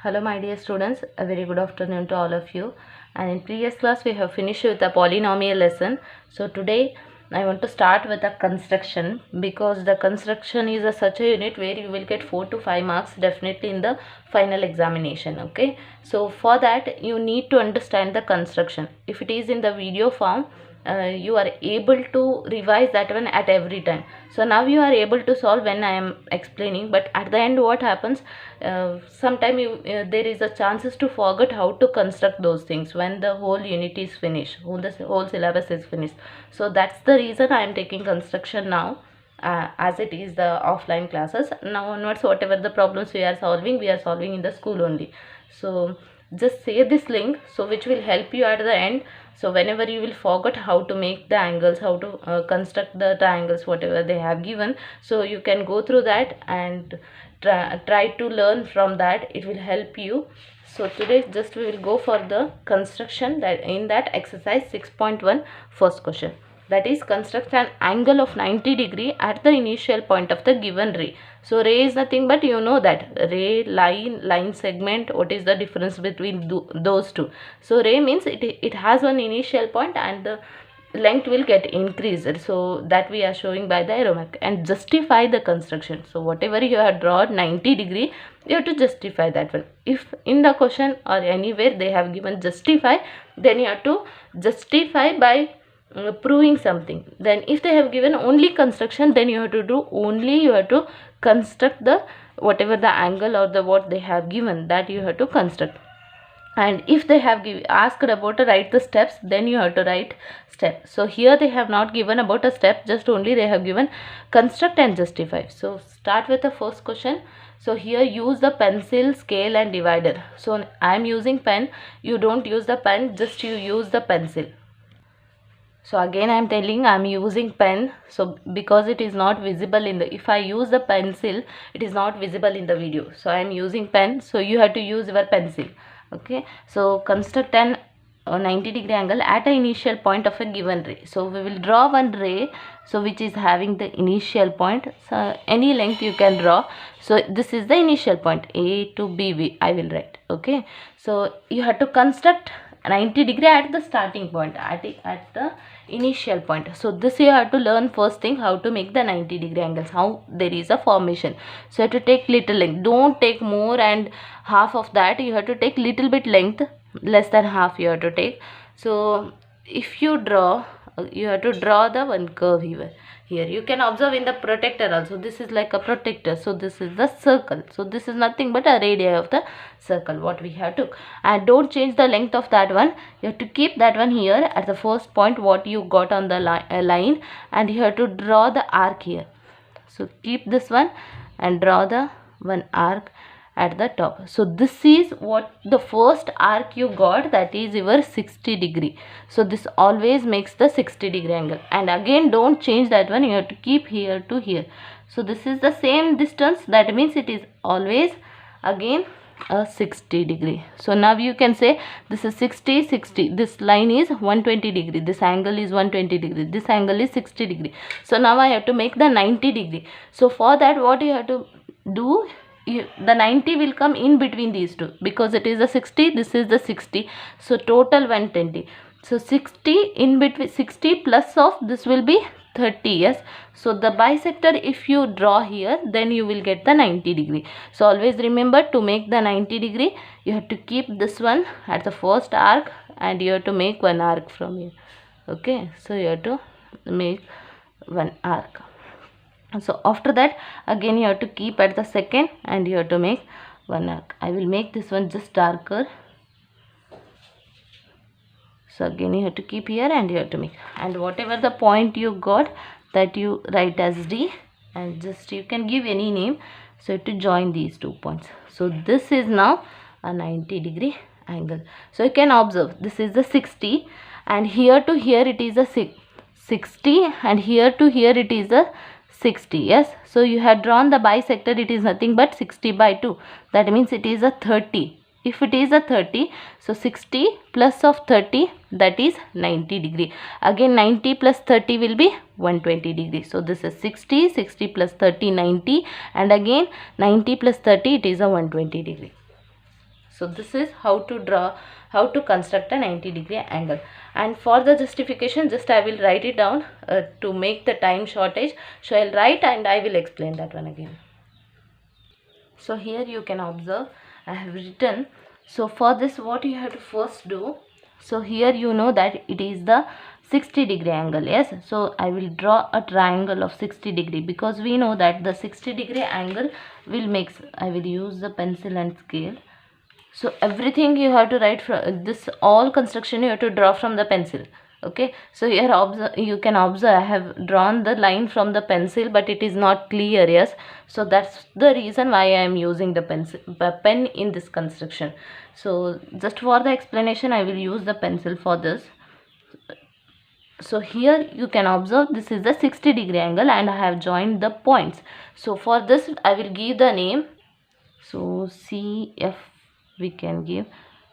Hello my dear students, a very good afternoon to all of you. And in previous class we have finished with the polynomial lesson. So today I want to start with the construction, because the construction is such a unit where you will get 4 to 5 marks definitely in the final examination. Okay, so for that you need to understand the construction. If it is in the video form, you are able to revise that one at every time. So now you are able to solve when I am explaining, but at the end what happens, sometime there is a chances to forget how to construct those things when the whole unit is finished, when the whole syllabus is finished. So that's the reason I am taking construction now, as it is the offline classes. Now onwards, whatever the problems we are solving in the school only. So just save this link, so which will help you at the end. So whenever you will forget how to make the angles, how to construct the triangles, whatever they have given, so you can go through that and try to learn from that. It will help you. So today just we will go for the construction, that in that exercise 6.1 first question, that is construct an angle of 90 degree at the initial point of the given ray. So ray is nothing but, you know that ray, line segment, what is the difference between those two. So ray means it has one initial point and the length will get increased, so that we are showing by the arrow mark. And justify the construction. So whatever you have drawn 90 degree, you have to justify that one. If in the question or anywhere they have given justify, then you have to justify by proving something. Then if they have given only construction, then you have to construct the whatever the angle or the what they have given, that you have to construct. And if they have asked about to write the steps, then you have to write step. So here they have not given about a step, just only they have given construct and justify. So start with the first question. So here use the pencil, scale and divider. So I am using pen, you don't use the pen, just you use the pencil. So again I am telling I am using pen, so because it is not visible in the, if I use the pencil, it is not visible in the video. So I am using pen, so you have to use your pencil. Okay, so construct an 90 degree angle at an initial point of a given ray. So we will draw one ray, so which is having the initial point. So any length you can draw. So this is the initial point, A to B, I will write. Okay, so you have to construct 90 degree at the starting point, at the initial point. So this you have to learn first thing, how to make the 90 degree angles, how there is a formation. So you have to take little length, don't take more and half of that, you have to take little bit length, less than half you have to take. So if you draw, you have to draw the one curve here you can observe in the protector also, this is like a protector. So this is the circle, so this is nothing but a radii of the circle what we have to. And don't change the length of that one, you have to keep that one here at the first point what you got on the line, and you have to draw the arc here. So keep this one and draw the one arc at the top. So this is what the first arc you got, that is your 60 degree. So this always makes the 60 degree angle, and again don't change that one, you have to keep here to here. So this is the same distance, that means it is always again a 60 degree. So now you can say this is 60, this line is 120 degree, this angle is 120 degree, this angle is 60 degree. So now I have to make the 90 degree. So for that what you have to do, the 90 will come in between these two, because it is the 60, this is the 60, so total 120. So 60 in between, 60 plus of this will be 30. Yes, so the bisector if you draw here, then you will get the 90 degree. So always remember, to make the 90 degree you have to keep this one at the first arc, and you have to make one arc from here. Okay, so you have to make one arc. So after that again you have to keep at the second, and you have to make one arc. I will make this one just darker. So again you have to keep here, and you have to make, and whatever the point you got, that you write as D, and just you can give any name. So you have to join these 2 points. So this is now a 90 degree angle. So you can observe this is the 60, and here to here it is a 60, and here to here it is a 60. Yes, so you have drawn the bisector, it is nothing but 60 by 2, that means it is a 30. If it is a 30, so 60 plus of 30, that is 90 degree. Again 90 plus 30 will be 120 degree. So this is 60 plus 30, 90, and again 90 plus 30, it is a 120 degree. So this is how to construct a 90-degree angle. And for the justification, just I will write it down to make the time shortage. So I'll write and I will explain that one again. So here you can observe I have written. So for this, what you have to first do, so here you know that it is the 60-degree angle. Yes, so I will draw a triangle of 60-degree, because we know that the 60-degree angle will make, I will use the pencil and scale. So everything you have to write from this, all construction you have to draw from the pencil. Okay, so here you can observe I have drawn the line from the pencil, but it is not clear. Yes, so that's the reason why I am using the pen in this construction. So just for the explanation, I will use the pencil for this. So here you can observe this is the 60-degree angle and I have joined the points. So for this I will give the name. So CF we can give,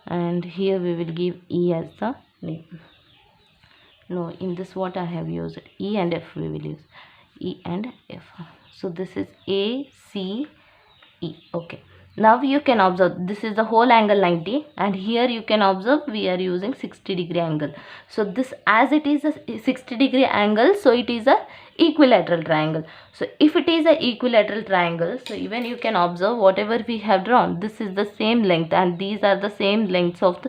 and here we will give E as the name. No, in this what I have used, E and F we will use, E and F. So this is A, C, E. Okay, now you can observe this is the whole angle 90, and here you can observe we are using 60-degree angle. So this, as it is a 60-degree angle, so it is a equilateral triangle. So if it is a equilateral triangle, so even you can observe whatever we have drawn, this is the same length and these are the same lengths of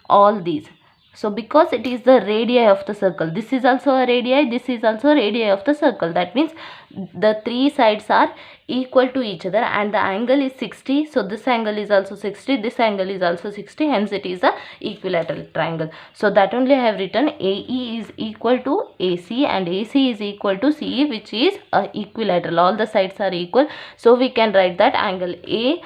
all these. So because it is the radii of the circle, this is also a radii, this is also a radii of the circle. That means the three sides are equal to each other and the angle is 60. So this angle is also 60, this angle is also 60, hence it is a equilateral triangle. So that only I have written AE is equal to AC and AC is equal to CE, which is a equilateral. All the sides are equal. So we can write that angle A,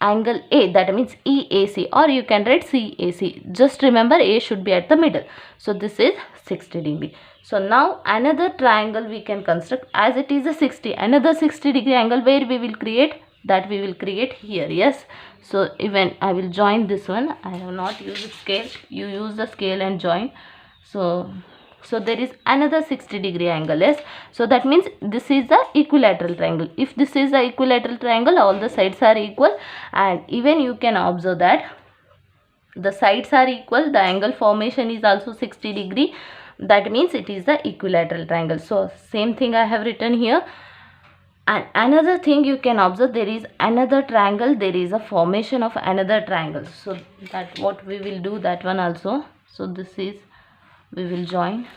that means EAC, or you can write CAC. Just remember A should be at the middle. So this is 60 degree. So now another triangle we can construct, as it is a 60, another 60-degree angle where we will create, that we will create here. Yes, so even I will join this one. I have not used scale, you use the scale and join. So there is another 60-degree angle. Yes, so that means this is the equilateral triangle. If this is the equilateral triangle, all the sides are equal, and even you can observe that the sides are equal, the angle formation is also 60 degree. That means it is the equilateral triangle. So same thing I have written here. And another thing you can observe, there is another triangle, there is a formation of another triangle. So that what we will do, that one also. So this is, we will join.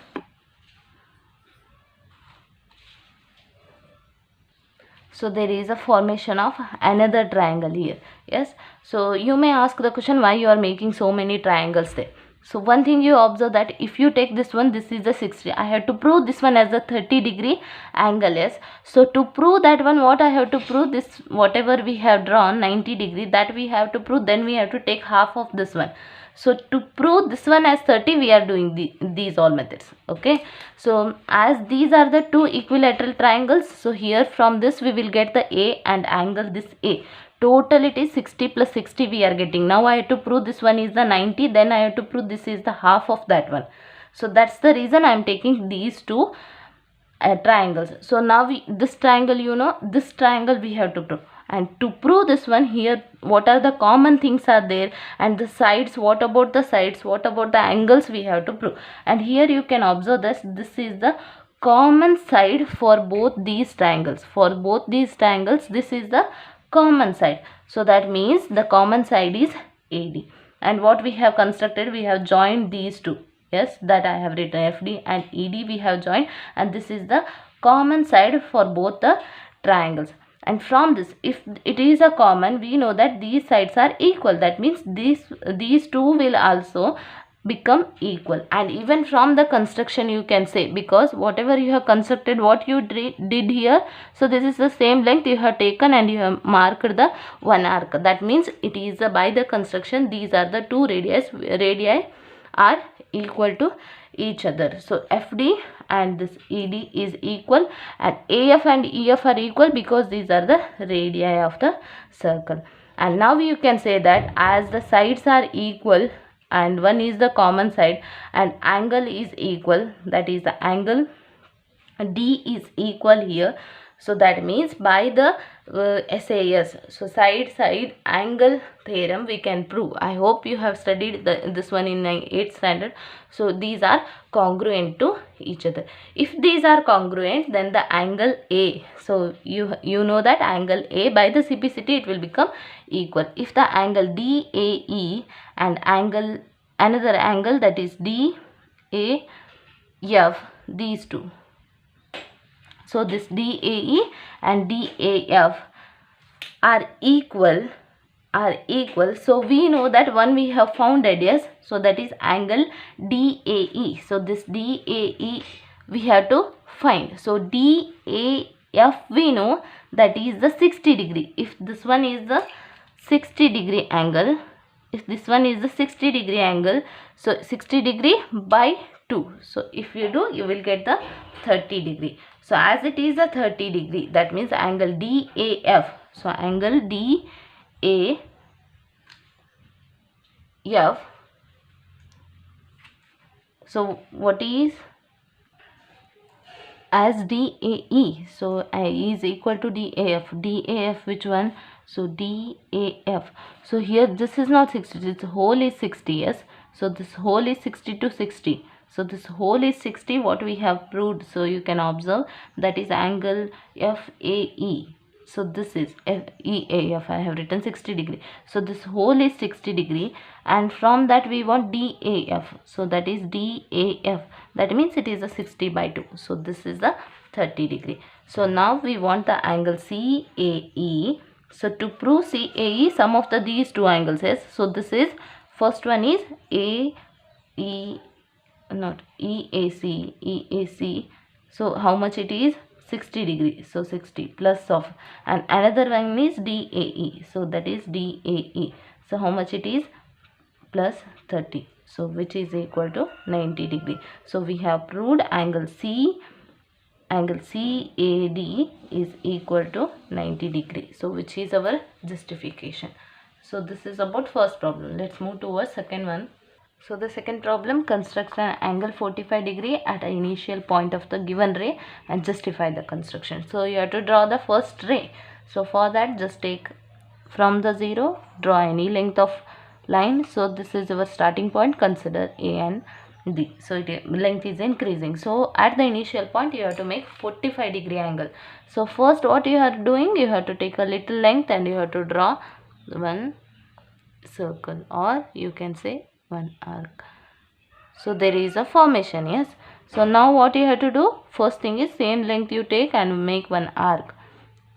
So there is a formation of another triangle here. Yes, so you may ask the question, why you are making so many triangles there? So one thing you observe that if you take this one, this is the 60, I have to prove this one as a 30-degree angle. Yes, so to prove that one, what I have to prove, this whatever we have drawn 90 degree, that we have to prove, then we have to take half of this one. So to prove this one as 30, we are doing these all methods. Okay, so as these are the two equilateral triangles, so here from this we will get the A and angle this A. Total it is 60 plus 60 we are getting. Now I have to prove this one is the 90, then I have to prove this is the half of that one. So that's the reason I am taking these two triangles. So now this triangle, you know, this triangle we have to prove. And to prove this one, here what are the common things are there, and the sides, what about the sides, what about the angles we have to prove. And here you can observe this is the common side for both these triangles. For both these triangles, this is the common side. So that means the common side is AD. And what we have constructed, we have joined these two. Yes, that I have written FD and ED we have joined, and this is the common side for both the triangles. And from this, if it is a common, we know that these sides are equal. That means these two will also become equal. And even from the construction you can say, because whatever you have constructed, what you did here, so this is the same length you have taken and you have marked the one arc. That means it is by the construction, these are the two radii are equal to each other. So FD and this ED is equal, and AF and EF are equal because these are the radii of the circle. And now you can say that as the sides are equal and one is the common side and angle is equal, that is the angle D is equal here. So that means by the SAS, so side angle theorem, we can prove. I hope you have studied this one in 8th standard. So these are congruent to each other. If these are congruent, then the angle A, so you know that angle A by the CPCT, it will become equal. If the angle DAE and another angle, that is DAF, these two, so this DAE and DAF are equal, so we know that one we have found radius, so that is angle DAE. So this DAE we have to find. So DAF we know that is the 60 degree. If this one is the 60 degree angle, if this one is the 60 degree angle, so 60 degree by 2, so if you do, you will get the 30 degree. So as it is a 30 degree, that means angle DAF, so angle DAF, so what is as DAE, so I is equal to DAF, which one? So DAF, so here this is not 60, this whole is 60, yes, so this whole is 60 to 60, so this whole is 60, what we have proved. So you can observe that is angle FAE, so this is EAF, I have written 60 degree, so this whole is 60 degree, and from that we want DAF, so that is DAF, that means it is a 60 by 2, so this is the 30 degree. So now we want the angle CAE. So to prove CAE, sum of these two angles is, so this is, first one is EAC, so how much it is? 60 degree, so 60 plus of, and another one is DAE, so that is DAE, so how much it is? Plus 30, so which is equal to 90 degree. So we have proved angle CAD is equal to 90 degree, so which is our justification. So this is about first problem. Let's move towards second one. So the second problem, construct an angle 45 degree at an initial point of the given ray and justify the construction. So you have to draw the first ray. So for that, just take from the 0, draw any length of line. So this is our starting point, consider A and D. So length is increasing. So at the initial point, you have to make 45 degree angle. So first what you are doing, you have to take a little length and you have to draw one circle, or you can say one arc. So there is a formation, yes. So now what you have to do, first thing is same length you take and make one arc.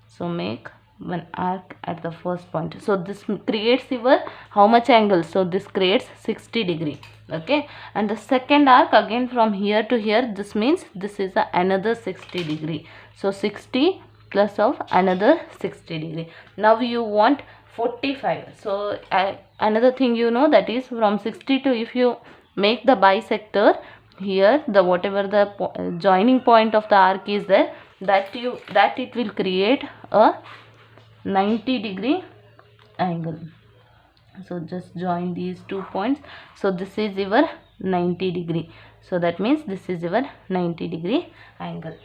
So make one arc at the first point. So this creates your how much angle? So this creates 60 degree. Okay, and the second arc again from here to here, this means this is another 60 degree. So 60 plus of another 60 degree. Now you want 45. So another thing you know, that is from 60 to, if you make the bisector here, the whatever the joining point of the arc is there, that it will create a 90 degree angle. So just join these 2 points. So this is your 90 degree. So that means this is your 90 degree angle.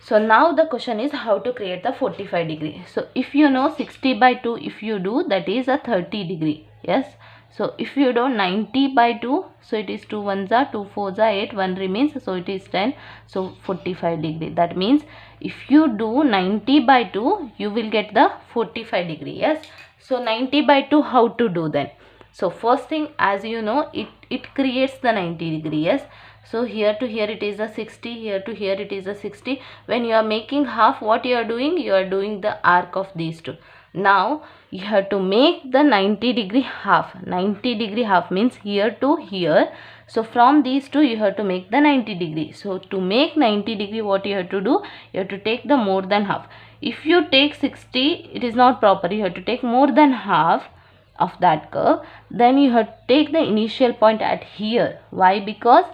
So now the question is how to create the 45 degree. So if you know 60 by 2, if you do, that is a 30 degree. Yes. So if you do 90 by 2, so it is 2 ones are 2 fours are 8, 1 remains, so it is 10. So 45 degree. That means if you do 90 by 2, you will get the 45 degree. Yes. So 90 by 2, how to do then? So first thing, as you know, it creates the 90 degree. Yes. So here to here it is a 60, here to here it is a 60. When you are making half, what you are doing? You are doing the arc of these two. Now you have to make the 90 degree half. 90 degree half means here to here. So from these two you have to make the 90 degree. So to make 90 degree, what you have to do? You have to take the more than half. If you take 60, it is not proper. You have to take more than half of that curve. Then you have to take the initial point at here. Why? Because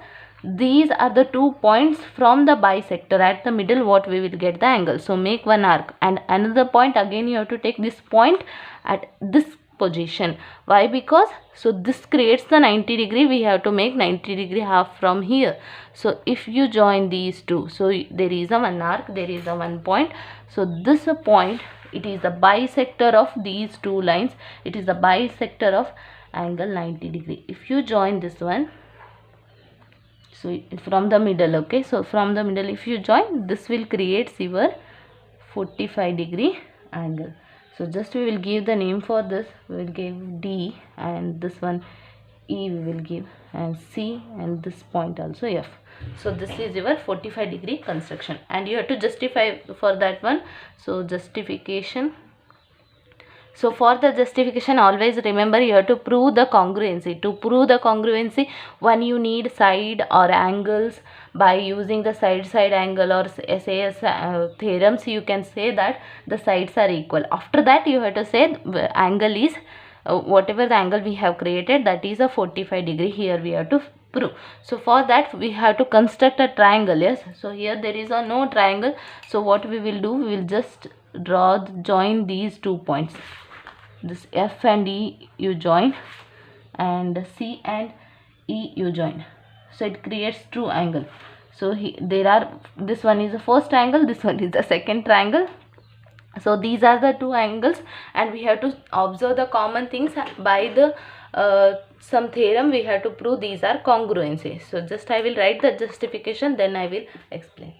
these are the 2 points from the bisector. At the middle, what we will get the angle. So make one arc, and another point again you have to take this point at this position. Why? Because so this creates the 90 degree, we have to make 90 degree half from here. So if you join these two, so there is a one arc, there is a one point. So this point, it is the bisector of these two lines, it is the bisector of angle 90 degree. If you join this one, so from the middle, okay, so from the middle if you join, this will create your 45 degree angle. So just we will give the name for this, we will give D, and this one E we will give, and C, and this point also F. So this is your 45 degree construction, and you have to justify for that one. So justification. So for the justification, always remember you have to prove the congruency. To prove the congruency, one you need side or angles. By using the side angle or SAS theorems, you can say that the sides are equal. After that, you have to say angle is whatever the angle we have created, that is a 45 degree. Here we have to prove. So for that we have to construct a triangle. Yes, so here there is a no triangle. So what we will do, we will just join these 2 points. This F and E you join, and C and E you join. So it creates true angle. So there are, this one is the first angle, this one is the second triangle. So these are the two angles, and we have to observe the common things by the some theorem. We have to prove these are congruency. So just I will write the justification, then I will explain.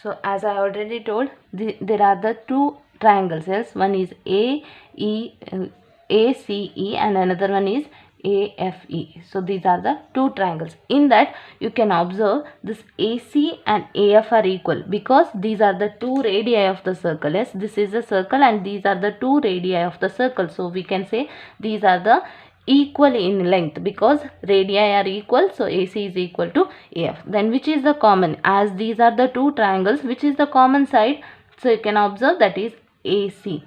So as I already told, there are the two triangles. Yes, one is ACE and another one is AFE. So these are the two triangles. In that you can observe this AC and AF are equal, because these are the two radii of the circle. Yes, this is a circle and these are the two radii of the circle. So we can say these are the equal in length, because radii are equal. So AC is equal to AF. Then which is the common? As these are the two triangles, which is the common side? So you can observe that is AC.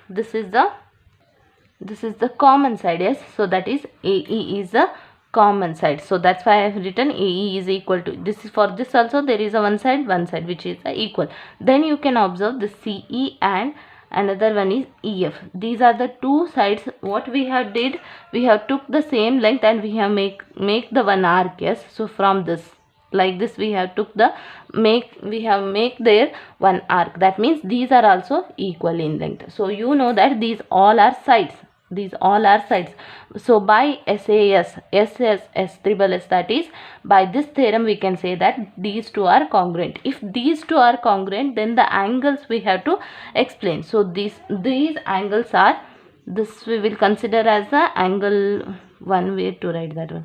This is the common side. Yes, so that is AE is the common side. So that's why I have written AE is equal to this. For this also there is a one side which is equal. Then you can observe the CE and another one is EF. These are the two sides. What we have did, we have took the same length and we have make the one arc. Yes, so from this, like this, we have took the make there one arc. That means these are also equal in length. So you know that these all are sides. These all are sides. So by SAS, that is, by this theorem we can say that these two are congruent. If these two are congruent, then the angles we have to explain. So these angles are, this we will consider as the angle 1. Way to write that one.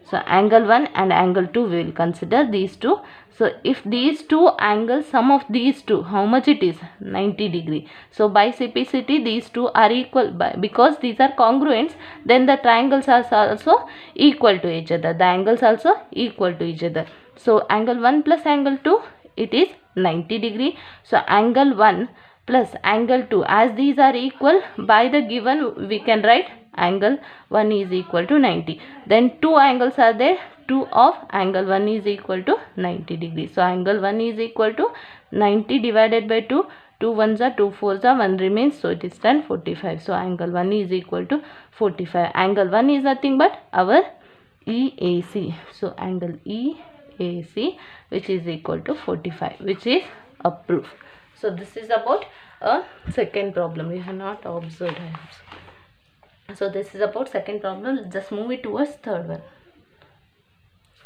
So angle 1 and angle 2 we will consider these two. So if these two angles, sum of these two, how much it is? 90 degree. So by simplicity these two are equal, because these are congruents, then the triangles are also equal to each other. The angles also equal to each other. So angle 1 plus angle 2, it is 90 degree. So angle 1 plus angle 2, as these are equal, by the given we can write angle 1 is equal to 90. Then two angles are there. 2 of angle 1 is equal to 90 degrees. So angle 1 is equal to 90 divided by 2. 2 ones are 2 fours are 1 remains. So it is 10 45. So angle 1 is equal to 45. Angle 1 is nothing but our EAC. So angle EAC, which is equal to 45, which is a proof. So this is about a second problem. We have not observed. So this is about second problem. Just move it towards third one.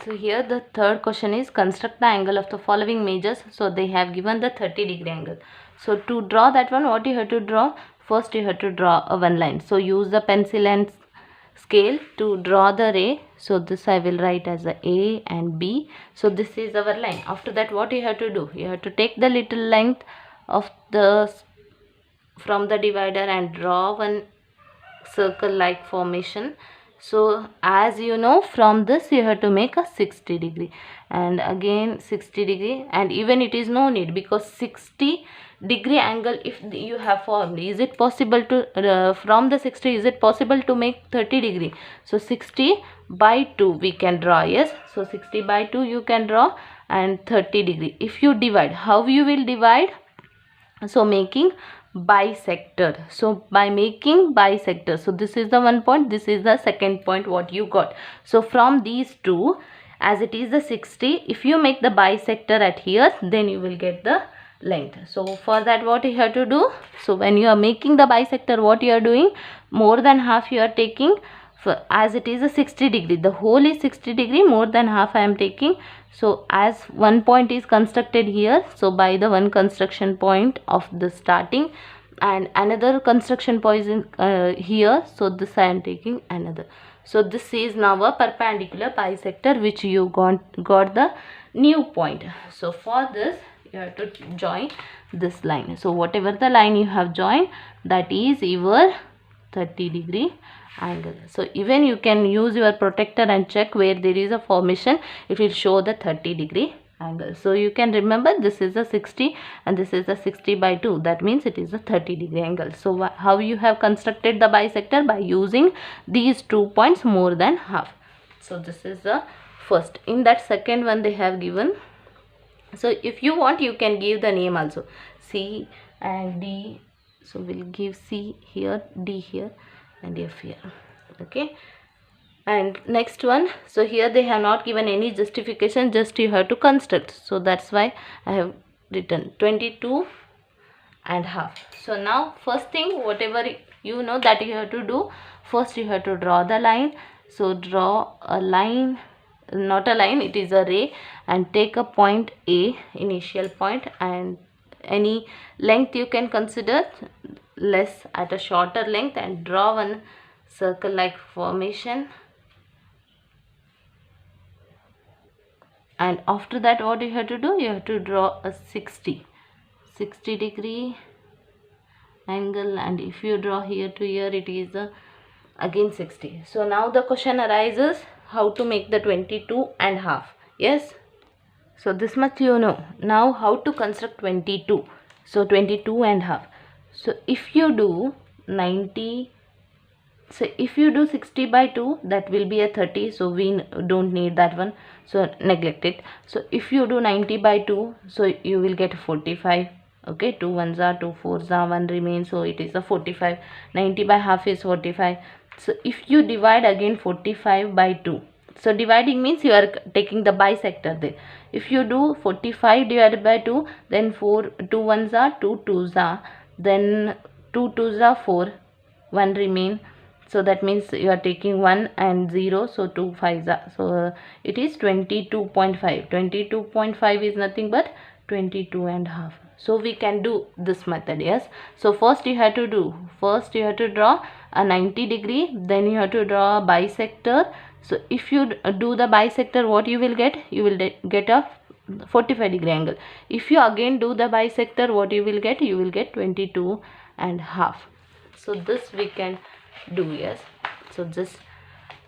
So here the third question is, construct the angle of the following measures. So they have given the 30 degree angle. So to draw that one, what you have to draw? First you have to draw a one line. So use the pencil and scale to draw the ray. So this I will write as A and B. So this is our line. After that, what you have to do? You have to take the little length of the from the divider and draw one circle like formation. So as you know, from this you have to make a 60 degree and again 60 degree, and even it is no need, because 60 degree angle if you have formed, is it possible to from the 60, is it possible to make 30 degree? So 60 by 2 we can draw. Yes, so 60 by 2 you can draw, and 30 degree. If you divide, how you will divide? So making bisector. So by making bisector, so this is the one point, this is the second point what you got. So from these two, as it is the 60, if you make the bisector at here, then you will get the length. So for that, what you have to do, so when you are making the bisector, what you are doing, more than half you are taking, for as it is a 60 degree, the whole is 60 degree, more than half I am taking. So as one point is constructed here, so by the one construction point of the starting, and another construction point is here, so this I am taking another. So this is now a perpendicular bisector which you got the new point. So for this you have to join this line. So whatever the line you have joined, that is your 30-degree angle. So even you can use your protractor and check where there is a formation, it will show the 30-degree angle. So you can remember this is a 60 and this is a 60 by 2, that means it is a 30-degree angle. So how you have constructed the bisector? By using these 2 points more than half. So this is the first. In that second one they have given, so if you want you can give the name also, C and D. So we'll give C here, D here and F here. Okay. And next one, so here they have not given any justification, just you have to construct. So that's why I have written 22 and half. So now first thing, whatever you know that you have to do, first you have to draw the line. So draw a line, not a line, it is a ray, and take a point A, initial point, and any length you can consider less at a shorter length, and draw one circle like formation. And after that what you have to do, you have to draw a 60 degree angle, and if you draw here to here, it is again 60. So now the question arises, how to make the 22 and half. Yes, so this much you know. Now how to construct 22. So 22 and half. So if you do 90, so if you do 60 by 2, that will be a 30, so we don't need that one, so neglect it. So if you do 90 by 2, so you will get 45. Okay, 2 ones are 2 fours are 1 remains, so it is a 45. 90 by half is 45. So if you divide again 45 by 2, so dividing means you are taking the bisector there. If you do 45 divided by 2, then 2 ones are 2 twos are, then 2 twos are 4, 1 remain. So that means you are taking 1 and 0, so 2 5s are, so it is 22.5. 22.5 is nothing but 22 and half. So we can do this method. Yes, so first you have to draw a 90 degree, then you have to draw a bisector. So if you do the bisector, what you will get? You will get a 45 degree angle. If you again do the bisector, what you will get? You will get 22 and half. So this we can do. Yes, so just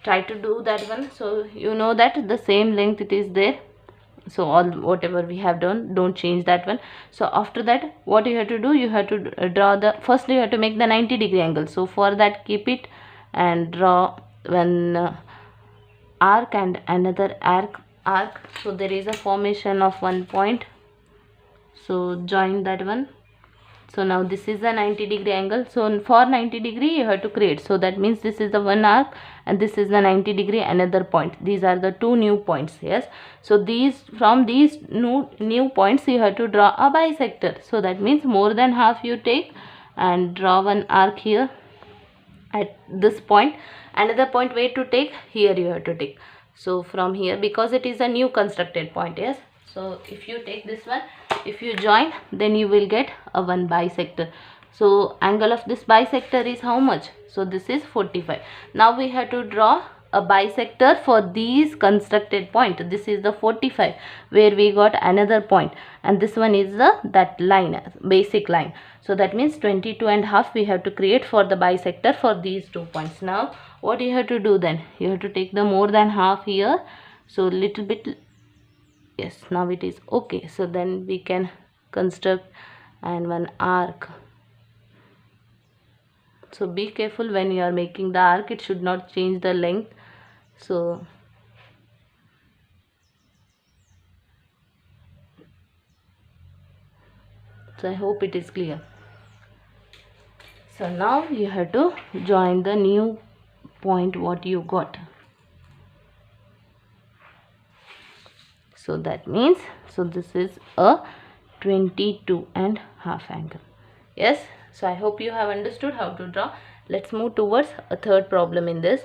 try to do that one. So you know that the same length it is there, so all whatever we have done, don't change that one. So after that what you have to do, you have to draw the, first you have to make the 90 degree angle. So for that, keep it and draw one arc and another arc. So there is a formation of one point, so join that one. So now this is a 90 degree angle. So for 90 degree you have to create. So that means this is the one arc and this is the 90 degree another point. These are the two new points. Yes. So from these new points you have to draw a bisector. So that means more than half you take and draw one arc here at this point. Another point where to take, here you have to take. So from here, because it is a new constructed point. Yes. So if you take this one, if you join, then you will get a one bisector. So angle of this bisector is how much? So this is 45. Now we have to draw a bisector for these constructed point. This is the 45 where we got another point, and this one is that line, basic line. So that means 22 and half we have to create for the bisector for these 2 points. Now what you have to do then? You have to take the more than half here. So little bit. Yes, now it is okay. So then we can construct and one arc. So be careful when you are making the arc, it should not change the length. So I hope it is clear. So now you have to join the new point what you got. So that means, so this is a 22.5 angle. Yes, so I hope you have understood how to draw. Let's move towards a third problem in this.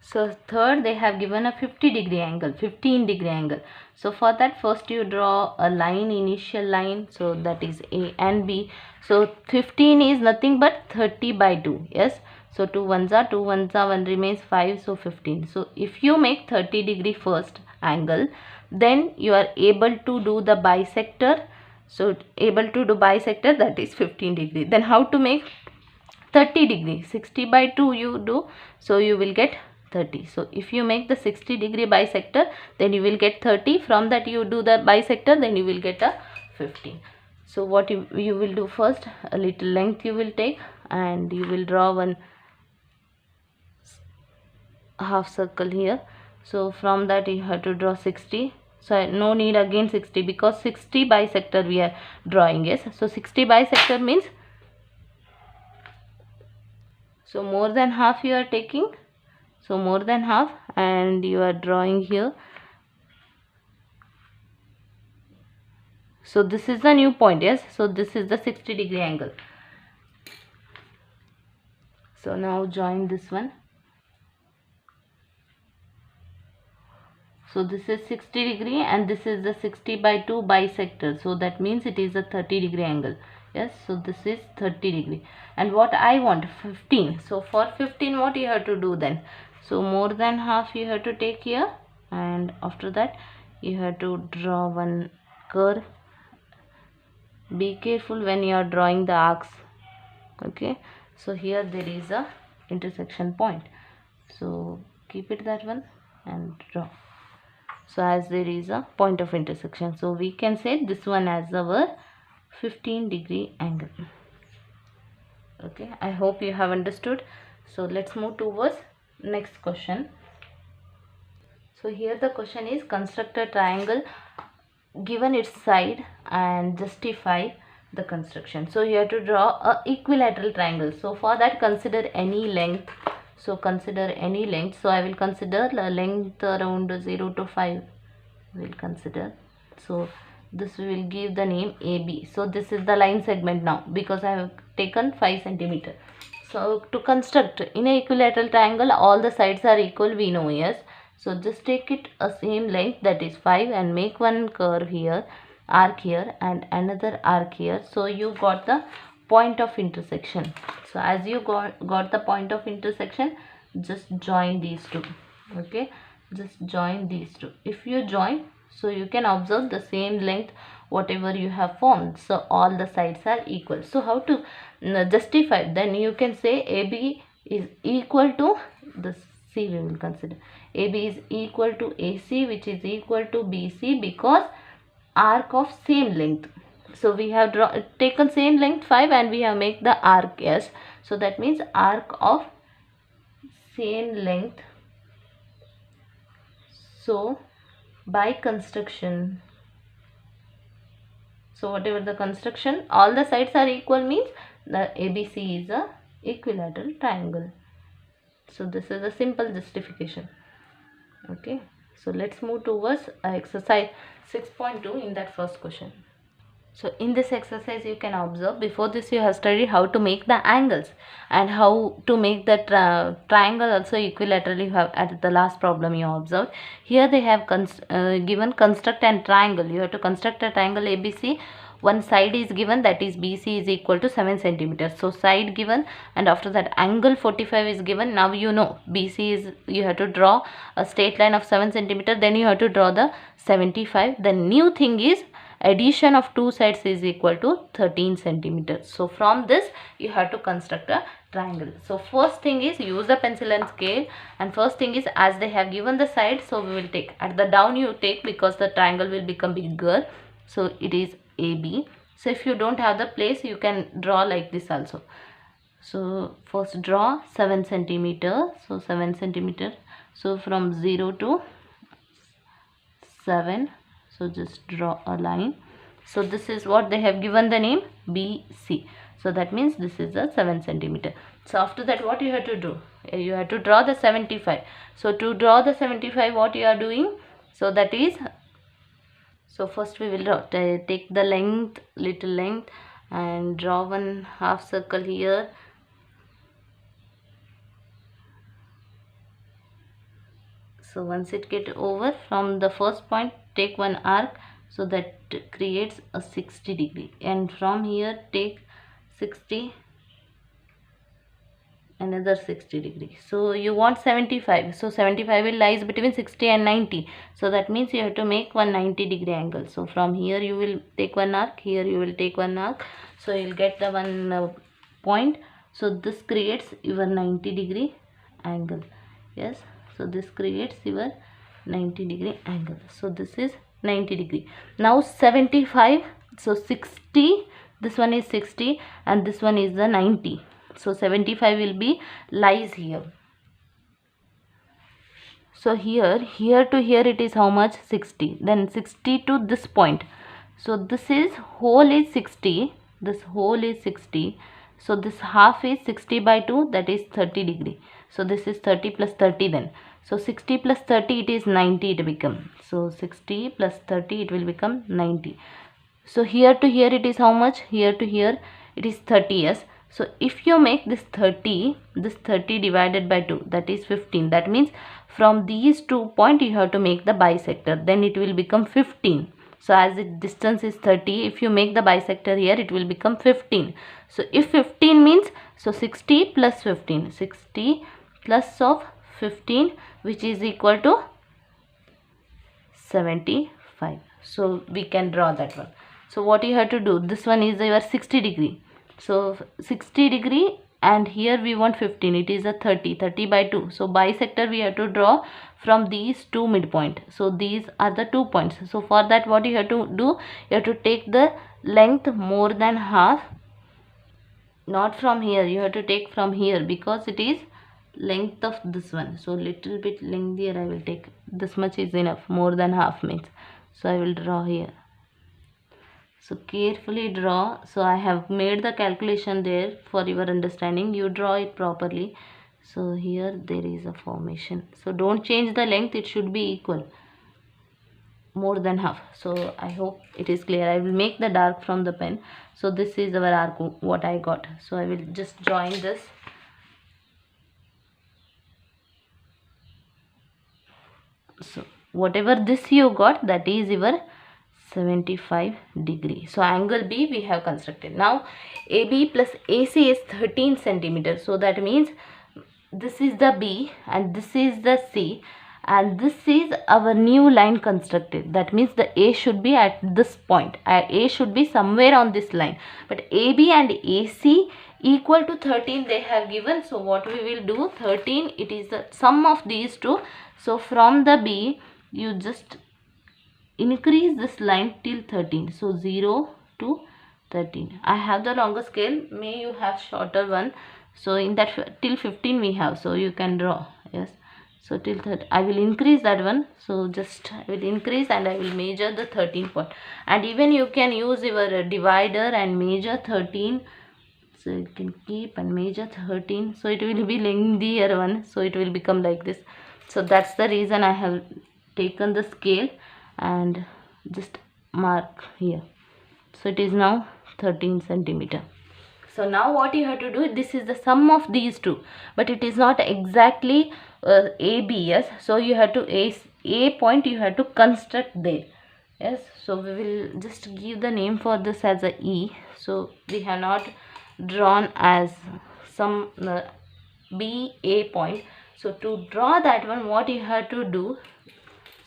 So third, they have given a 50-degree angle, 15-degree angle. So for that, first you draw a line, initial line, so that is A and B. So 15 is nothing but 30 by 2. Yes, so 2 ones are 2 ones are 1 remains 5, so 15. So if you make 30-degree first angle, then you are able to do the bisector. So able to do bisector, that is 15-degree. Then how to make 30-degree? 60 by 2 you do, so you will get 30. So if you make the 60-degree bisector, then you will get 30. From that you do the bisector, then you will get a 15. So what you will do first, a little length you will take and you will draw one half circle here. So from that you have to draw 60. So no need again 60, because 60 bisector we are drawing. Yes, so 60 bisector means, so more than half you are taking, so more than half, and you are drawing here. So this is the new point. Yes, so this is the 60-degree angle. So now join this one. So this is 60-degree and this is the 60 by 2 bisector. So that means it is a 30-degree angle. Yes, so this is 30-degree. And what I want, 15. So for 15, what you have to do then? So more than half you have to take here, and after that you have to draw one curve. Be careful when you are drawing the arcs. Okay, so here there is a intersection point. So keep it that one and draw. So as there is a point of intersection, so we can say this one as our 15-degree angle. Okay, I hope you have understood. So let's move towards next question. So here the question is, construct a triangle given its side and justify the construction. So you have to draw a equilateral triangle. So for that, consider any length. So consider any length. So I will consider the length around 0 to 5. We'll consider. So this will give the name AB. So this is the line segment now, because I have taken 5 centimeter. So to construct in a equilateral triangle, all the sides are equal, we know. Yes, so just take it a same length, that is 5, and make one curve here, arc here, and another arc here. So you got the point of intersection. So as you got the point of intersection, just join these two. Okay, just join these two. If you join, so you can observe the same length whatever you have formed. So all the sides are equal. So how to justify? Then you can say AB is equal to the C. We will consider AB is equal to AC, which is equal to BC, because arc of same length. So we have taken same length 5 and we have make the arc. Yes, so that means arc of same length. So by construction, so whatever the construction, all the sides are equal means the ABC is a equilateral triangle. So this is a simple justification. Okay, so let's move towards exercise 6.2 in that first question. So in this exercise you can observe, before this you have studied how to make the angles and how to make the triangle also equilateral. You have at the last problem you observed. Here they have given construct an triangle. You have to construct a triangle ABC. One side is given, that is BC is equal to 7 centimeters. So side given, and after that angle 45 is given. Now you know BC is, you have to draw a straight line of 7 centimeters. Then you have to draw the 75. The new thing is addition of two sides is equal to 13 centimeters. So from this you have to construct a triangle. So first thing is use the pencil and scale, and first thing is, as they have given the side, so we will take at the down you take, because the triangle will become bigger. So it is AB. So if you don't have the place, you can draw like this also. So first draw 7 centimeter. So 7 centimeter. So from 0 to 7. So just draw a line. So this is what they have given the name BC. So that means this is the 7 centimeter. So after that, what you have to do? You have to draw the 75. So to draw the 75, what you are doing? So that is, so first we will take the length, little length, and draw one half circle here. So once it get over, from the first point take one arc, so that creates a 60 degree, and from here take 60, another 60 degree. So you want 75, so 75 will lies between 60 and 90, so that means you have to make 190 degree angle. So from here you will take one arc, here you will take one arc, so you will get the one point. So this creates your 90 degree angle. Yes, so this creates your 90 degree angle. So this is 90 degree. Now 75, so 60, this one is 60 and this one is the 90. So 75 will be lies here. So here to here it is how much? 60. Then 60 to this point. So this is whole is 60. This whole is 60. So this half is 60 by 2, that is 30 degree. So this is 30 plus 30 then. So 60 plus 30 it is 90 it become. So 60 plus 30 it will become 90. So here to here it is how much? Here to here it is 30. Yes. So if you make this 30 divided by 2, that is 15. That means from these 2 points you have to make the bisector. Then it will become 15. So as the distance is 30, if you make the bisector here, it will become 15. So if 15 means, so 60 plus 15. 60 plus of 15, which is equal to 75. So we can draw that one. So what you have to do, this one is your 60 degree. So 60 degree, and here we want 15, it is a 30 by 2. So bisector we have to draw from these two midpoint. So these are the 2 points. So for that, what you have to do, you have to take the length more than half. Not from here, you have to take from here, because it is length of this one. So little bit lengthier I will take. This much is enough, more than half means. So I will draw here. So carefully draw. So I have made the calculation there for your understanding. You draw it properly. So here there is a formation. So don't change the length. It should be equal, more than half. So I hope it is clear. I will make the dark from the pen. So this is our arc what I got. So I will just join this. So whatever this you got, that is your 75 degree. So angle B we have constructed. Now AB plus AC is 13 centimeters. So that means this is the B and this is the C, and this is our new line constructed. That means the A should be at this point. A should be somewhere on this line. But AB and AC equal to 13 they have given. So what we will do, 13, it is the sum of these two. So from the B you just increase this line till 13. So 0 to 13. I have the longer scale, may you have shorter one. So in that till 15 we have, so you can draw. Yes, so till 30 I will increase that one. So just I will increase and I will measure the 13 point. And even you can use your divider and measure 13. So you can keep and measure 13. So it will be lengthier one. So it will become like this. So that's the reason I have taken the scale and just mark here. So it is now 13 centimeter. So now what you have to do, this is the sum of these two, but it is not exactly AB. Yes, so you have to A point you have to construct there. Yes, so we will just give the name for this as a E. So we have not drawn as some B A point. So to draw that one, what you have to do,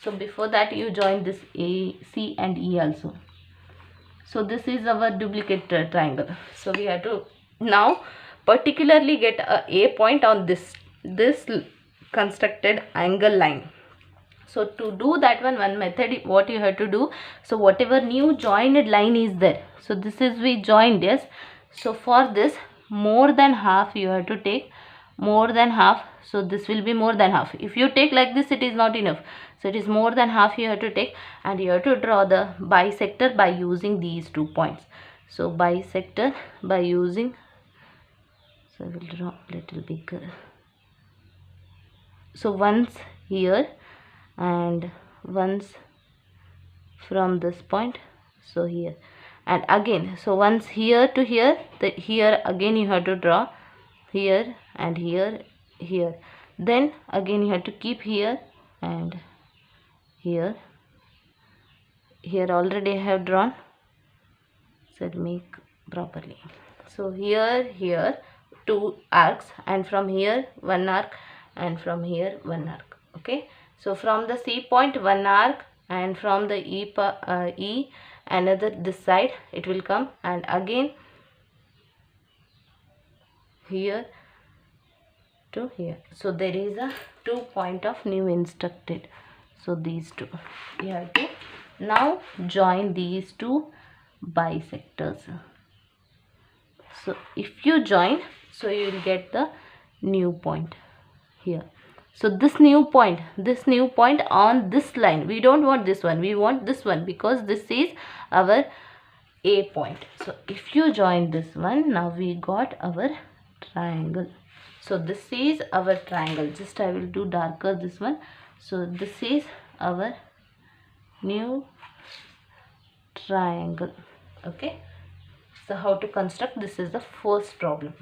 so before that you join this A, C and E also. So this is our duplicate triangle. So we have to now particularly get a point on this constructed angle line. So to do that one method, what you have to do, so whatever new joined line is there, so this is we joined. Yes, so for this more than half you have to take, more than half. So this will be more than half. If you take like this, it is not enough. So it is more than half you have to take, and you have to draw the bisector by using these 2 points. So bisector by using, so I will draw little bigger. So once here and once from this point, so here, and again, so once here to here, here again you have to draw here and here, here, then again you have to keep here and here. Here already I have drawn, so I'll make properly. So here two arcs, and from here one arc, and from here one arc. Okay, so from the C point one arc, and from the E another this side it will come, and again here to here. So there is a 2 point of new instructed. So these two you have to now join these two bisectors. So if you join, so you will get the new point here. So this new point on this line, we don't want this one, we want this one, because this is our A point. So if you join this one, now we got our triangle. So this is our triangle. Just I will do darker this one. So this is our new triangle. Okay, so how to construct, this is the first problem.